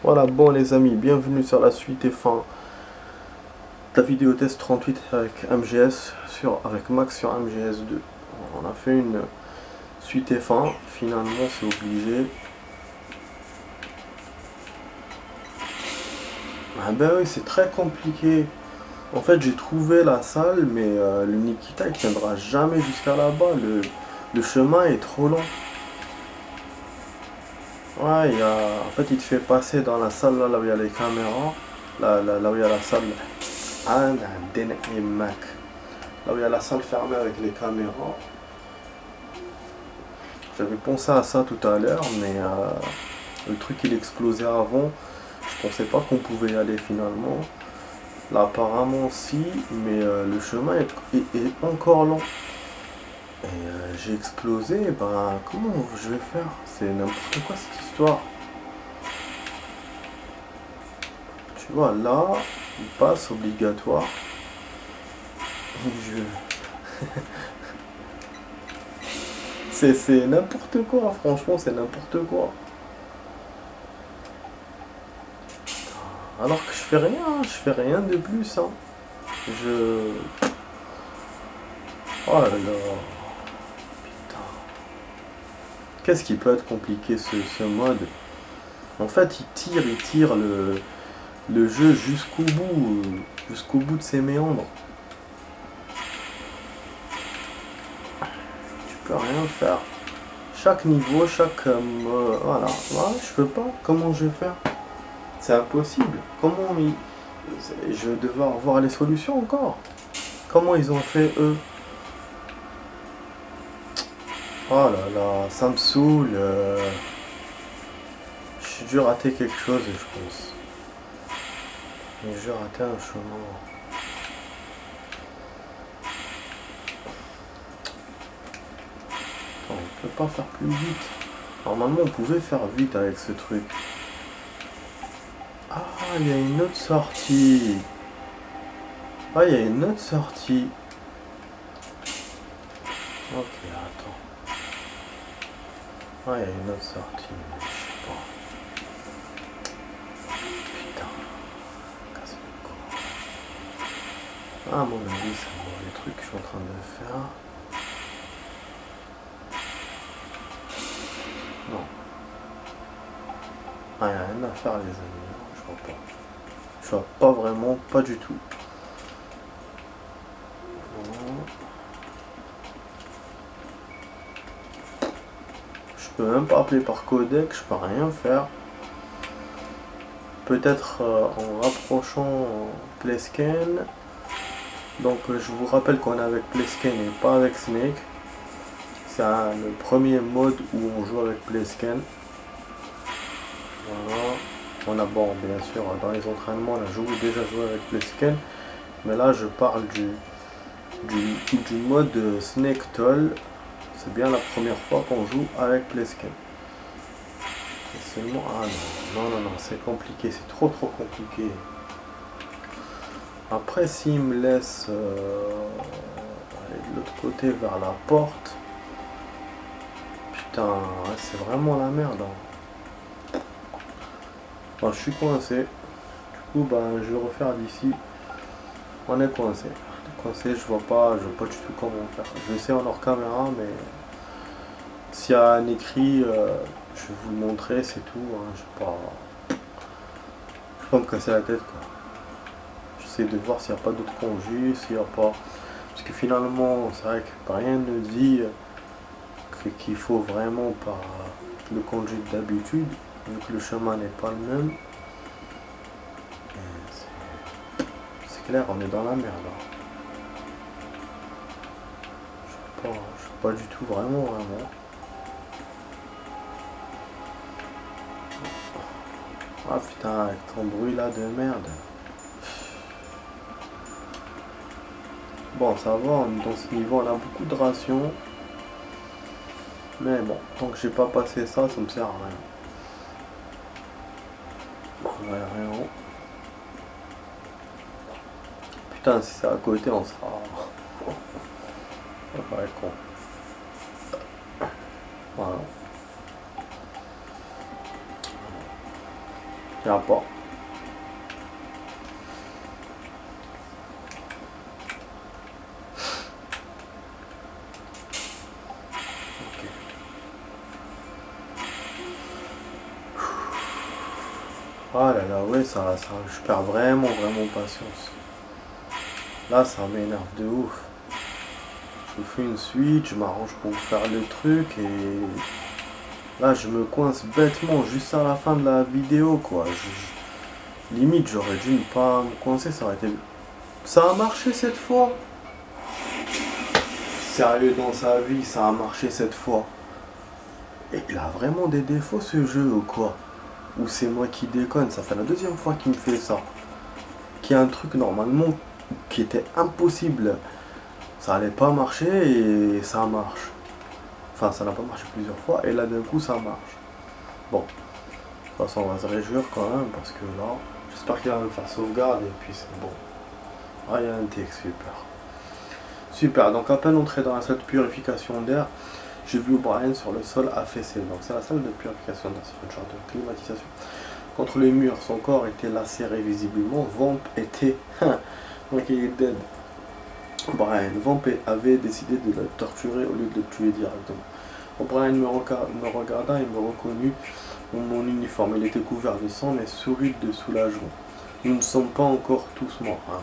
Voilà, bon les amis, bienvenue sur la suite et fin de la vidéo test 38 avec MGS avec Max sur MGS2. On a fait une suite et fin, finalement c'est obligé. Ah ben oui, c'est très compliqué. En fait, j'ai trouvé la salle, mais le Nikita il tiendra jamais jusqu'à là-bas. Le chemin est trop long. Ouais, en fait, il te fait passer dans la salle là où il y a les caméras, là où il y a la salle. Ah, Mac. Là où il y a la salle fermée avec les caméras. J'avais pensé à ça tout à l'heure, mais le truc il explosait avant. Je pensais pas qu'on pouvait y aller finalement. Là apparemment si, mais le chemin est encore long. Et j'ai explosé, ben comment je vais faire? C'est n'importe quoi cette histoire. Tu vois là, il passe obligatoire. Je... C'est n'importe quoi, franchement c'est n'importe quoi. Alors que je fais rien de plus, hein. Je... Oh là là. Putain. Qu'est-ce qui peut être compliqué ce mode? En fait, il tire le jeu jusqu'au bout de ses méandres. Tu peux rien faire. Chaque niveau, voilà. Voilà, je peux pas. Comment je vais faire? C'est impossible. Je vais devoir voir les solutions encore. Comment ils ont fait eux? Oh là là, ça me saoule. J'ai dû rater quelque chose, je pense. J'ai dû rater un chemin. Attends, on peut pas faire plus vite. Normalement, on pouvait faire vite avec ce truc. Ah, il y a une autre sortie. Ah, il y a une autre sortie. Ok, attends. Ah, il y a une autre sortie. Je sais pas. Putain. Casse le corps. Ah, à mon avis, c'est un mauvais truc que je suis en train de faire. Non. Ah, il n'y a rien à faire, les amis. Je vois pas. Je vois pas vraiment, pas du tout. Je peux même pas appeler par codec, je peux rien faire. Peut-être en rapprochant Playscan. Donc je vous rappelle qu'on est avec Playscan et pas avec Snake. C'est le premier mode où on joue avec Playscan. Voilà. On a bien sûr dans les entraînements on a déjà joué avec Playscan. Mais là je parle du mode Snake Toll. C'est bien la première fois qu'on joue avec Playscan. Seulement. Ah non, c'est compliqué, c'est trop compliqué. Après, s'il me laisse aller de l'autre côté vers la porte, putain, ouais, c'est vraiment la merde. Hein. Bon, je suis coincé. Du coup, ben, je vais refaire d'ici. On est coincé. Coincé, je vois pas du tout comment faire. Je vais essayer en hors caméra, mais s'il y a un écrit, je vais vous le montrer, c'est tout. Hein. Je vais pas me casser la tête, quoi. J'essaie de voir s'il n'y a pas d'autres congés, s'il n'y a pas. Parce que finalement, c'est vrai que rien ne dit qu'il faut vraiment pas le conduire d'habitude, vu que le chemin n'est pas le même. C'est clair, on est dans la merde. Hein. Je sais pas du tout, vraiment. Ah putain, avec ton bruit là de merde. Bon, ça va, dans ce niveau, on a beaucoup de rations. Mais bon, tant que j'ai pas passé ça, ça me sert à rien. Ouais, rien. Putain, si c'est à côté, on sera. Ouais, con. Voilà. y a pas. Ah là là, ouais, je perds vraiment patience. Là, ça m'énerve de ouf. Je fais une suite, je m'arrange pour faire le truc et là, je me coince bêtement juste à la fin de la vidéo, quoi. Limite, j'aurais dû ne pas me coincer, ça aurait été... Ça a marché cette fois. Sérieux, dans sa vie, ça a marché cette fois. Et il a vraiment des défauts, ce jeu, ou quoi? Ou c'est moi qui déconne, ça fait la deuxième fois qu'il me fait ça. Qui a un truc normalement qui était impossible. Ça allait pas marcher et ça marche. Enfin, ça n'a pas marché plusieurs fois et là d'un coup ça marche. Bon, de toute façon on va se réjouir quand même parce que là, j'espère qu'il va me faire sauvegarde et puis c'est bon. Ah, il y a un texte, super. Super, donc à peine entré dans la salle de purification d'air, j'ai vu O'Brien sur le sol affaissé. Donc c'est la salle de purification d'air, c'est une sorte de climatisation. Contre les murs, son corps était lacéré visiblement. Vamp était... donc il est dead. O'Brien, Vamp avait décidé de le torturer au lieu de le tuer directement. O'Brien me regarda et me reconnut dans mon uniforme. Il était couvert de sang mais sourit de soulagement. Nous ne sommes pas encore tous morts. Hein.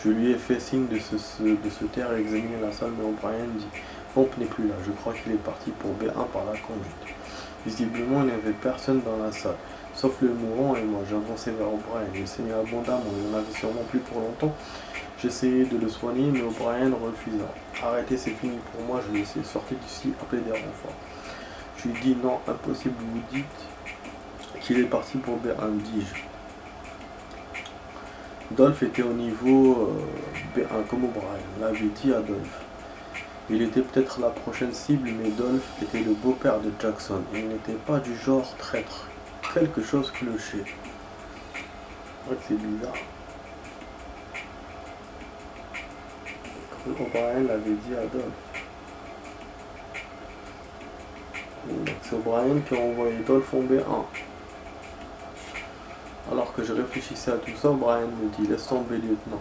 Je lui ai fait signe de se taire et examiner la salle, mais O'Brien dit « Vamp n'est plus là, je crois qu'il est parti pour B1 par la conduite. » Visiblement, il n'y avait personne dans la salle, sauf le mourant et moi. J'avançais vers O'Brien. Il saignait abondamment, il n'en avait sûrement plus pour longtemps. J'essayais de le soigner, mais O'Brien refusa. Arrêtez, c'est fini pour moi, je vais essayer de sortir d'ici, appeler des renforts. Je lui dis non, impossible, vous dites qu'il est parti pour B1, dis-je. Dolph était au niveau B1 comme O'Brien, l'avait dit à Dolph. Il était peut-être la prochaine cible, mais Dolph était le beau-père de Jackson. Il n'était pas du genre traître. Quelque chose clochait. C'est bizarre. O'Brien l'avait dit à Dolph. C'est O'Brien qui a envoyé Dolph en B1. Alors que je réfléchissais à tout ça, O'Brien me dit « Laisse tomber, lieutenant.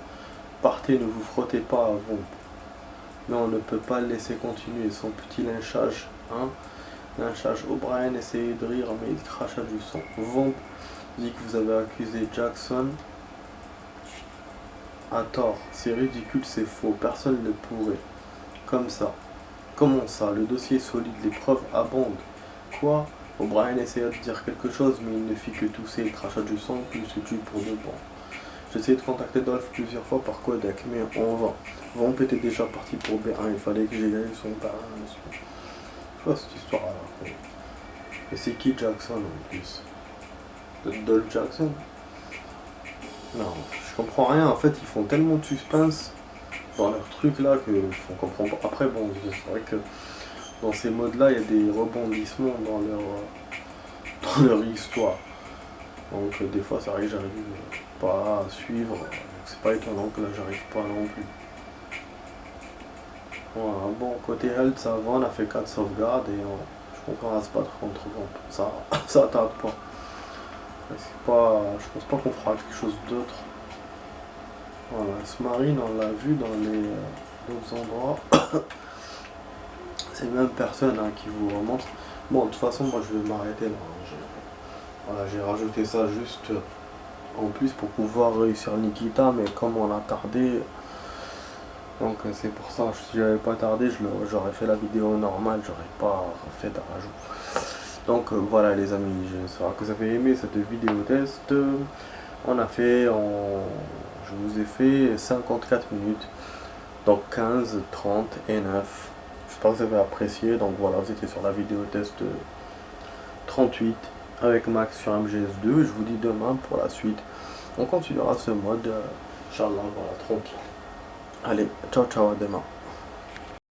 Partez, ne vous frottez pas à Vamp. » Mais on ne peut pas le laisser continuer. Son petit lynchage, hein. Lynchage. O'Brien essayait de rire, mais il cracha du sang. Vamp dit que vous avez accusé Jackson à tort. C'est ridicule, c'est faux. Personne ne pourrait. Comme ça. Comment ça? Le dossier est solide, les preuves abondent. Quoi? O'Brien essaya de dire quelque chose, mais il ne fit que tousser. Il cracha du sang, puis il se tut pour de bon. J'essayais de contacter Dolph plusieurs fois par codec, mais en vain. Vamp était déjà parti pour B1, il fallait que j'aille son père. Je vois cette histoire-là. Et c'est qui Jackson en plus? Dolph Jackson? Non, je comprends rien. En fait, ils font tellement de suspense dans leur truc là que on comprend pas. Après, bon, c'est vrai que dans ces modes-là, il y a des rebondissements dans leur histoire. Donc, des fois, ça arrive, j'arrive pas à suivre. C'est pas étonnant que là, j'arrive pas non plus. Voilà, bon, côté health, ça va, on a fait 4 sauvegardes et je crois qu'on va se battre contre Vamp. Ça tarde pas. Je pense pas qu'on fera quelque chose d'autre. Voilà, ce marine, on l'a vu dans les autres endroits. C'est même personne hein, qui vous remontre. Bon, de toute façon, moi je vais m'arrêter là. Voilà, j'ai rajouté ça juste en plus pour pouvoir réussir Nikita, mais comme on a tardé, donc c'est pour ça, si j'avais pas tardé, j'aurais fait la vidéo normale, j'aurais pas fait de rajout. Donc voilà les amis, j'espère que vous avez aimé cette vidéo test. On a fait, je vous ai fait 54 minutes, donc 15, 30 et 9. J'espère que vous avez apprécié, donc voilà, vous étiez sur la vidéo test 38 avec Max sur MGS2. Je vous dis demain pour la suite. On continuera ce mode, Inch'Allah, voilà, tranquille. Allez, ciao ciao, à demain.